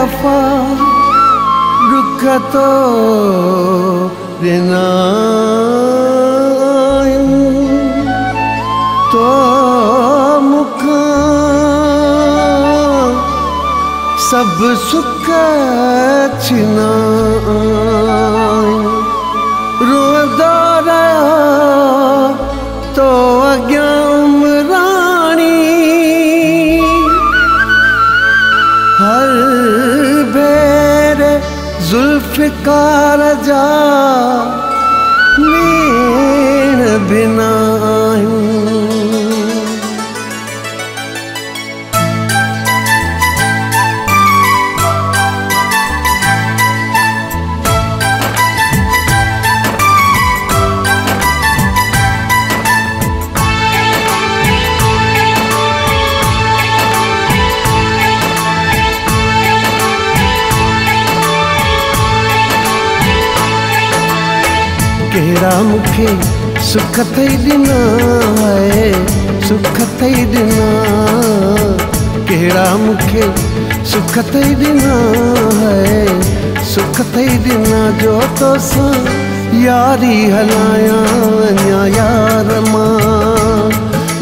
बेवफा दुख तो ॾिना तो मुखां सब सुख छिना रोंदा रहा तो अॻियां उमराणी हर भेरे जुल्फ़िकार जा नीण बिना केड़ा मुखे सुख थई दिना है सुख थई दिना केड़ा मुखे सुख थई दिना है सुख थई दिना जो तो सा यारी हलाया अञा यार मां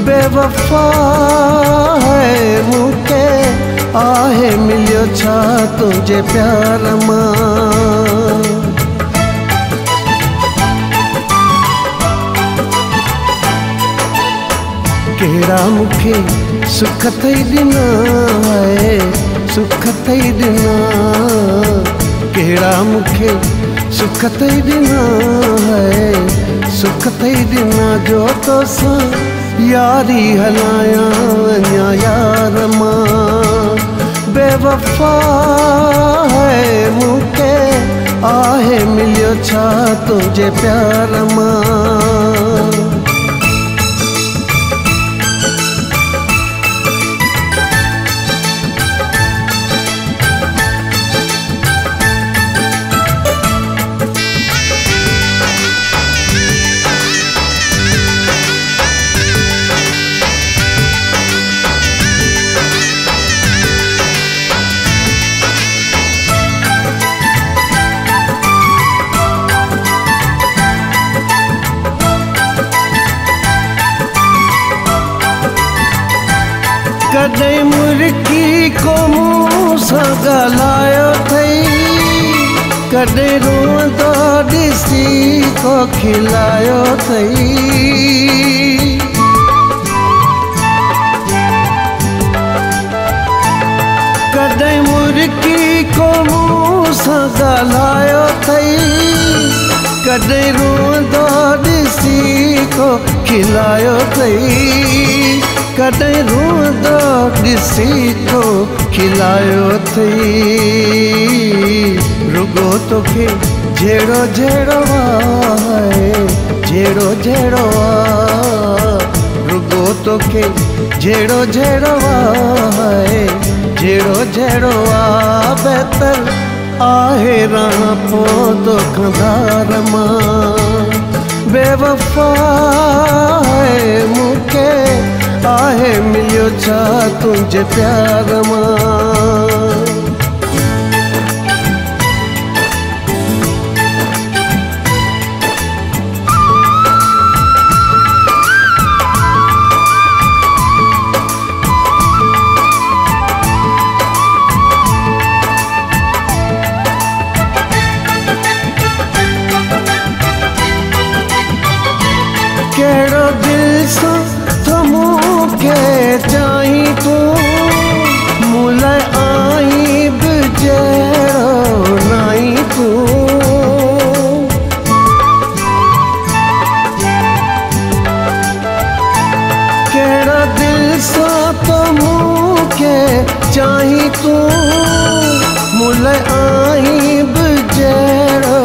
बेवफा है मुखे आहे मिलियो छा तुझे प्यार मां केड़ा मुखे सुख थई दिना है सुख थई दिना केड़ा मुखे सुख थई दिना है सुख थई दिना जो तो सा यारी हलाया अञा यार मां बेवफा है मुखे आहे मिलियो छा तुझे प्यार मां कदे मुर्गी को मुँह सा गलायो थई कदे रोंदो दिसी को खिलायो थई कदे मुर्गी को मुँह सा गलायो थई कदे रोंदो दिसी को खिलायो थई कदे रोंदो दिसी को खिलायो थई रुगो तोखे जेड़ो जेड़ो है जेड़ो जेड़ो रुगो तोखे जेड़ो जेड़ो है जेड़ो जेड़ो बेहतर आहे राणा पो तो खंदार मां बेवफा है मुखे आहे मिलियो छा तुझे प्यार मां केड़ो दिल से थमू के चाही तू मुले आई जेड़ो नाई तू केड़ो दिल से थमू के चाही तू मुले आई जेड़ो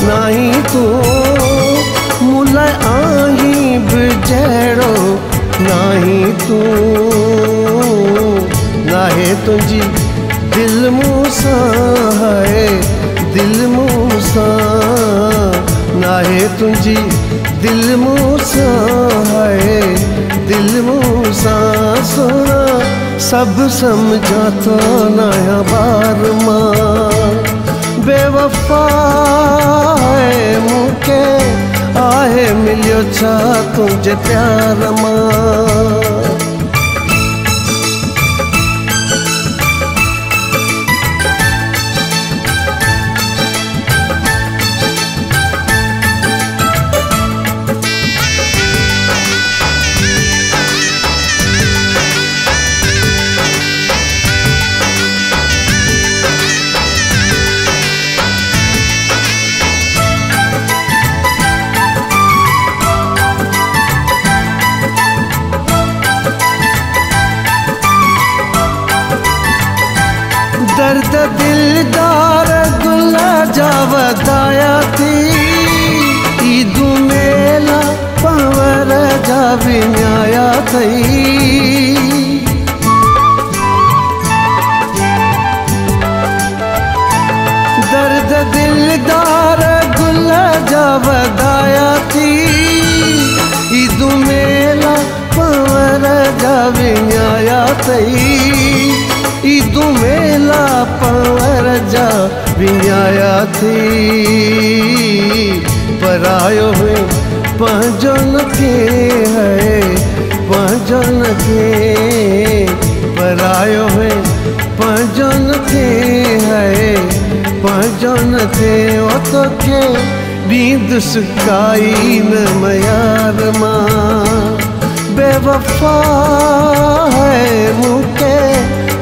नाई तू मुले आई जेड़ो नाही तू नाहे तुझी दिल मूसा है दिल मूसा नाहे तुझी दिल मूसा है दिल मूसा सोना सब समझा तो नया बार मां बेवफा है मुके आहे मिलियो छा तुझे प्यार मां। दर्द दिलदार गुला जा वधाया थी ईदू मेला पावर जा विञाया थई। दर्द दिलदार गुला जा वधाया थी ईदू मेला पावर जा विञाया थई। ईदू मेला पावर जा विञाया थी परायो है पंहिंजो न थे है पंहिंजो न थे परायो है पंहिंजो न थे है पंहिंजो न थे ओ तोखे नींद सुकाई न मयार मां बेवफा है मुके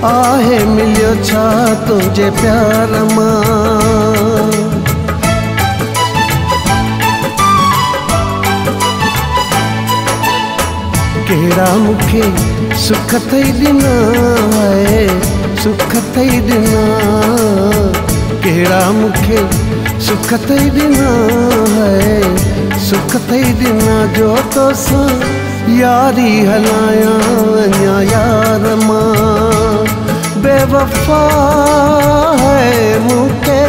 आहे मिलियो छा तुझे प्यार मां। केड़ा मुखे सुख थई दिना है सुख थई दिना केड़ा मुखे सुख थई दिना है सुख थई दिना जो तो सा यारी हलाया अञा यार मां बेवफा है मुके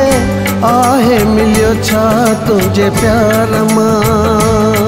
आहे मिलियो छा तुझे प्यार मां।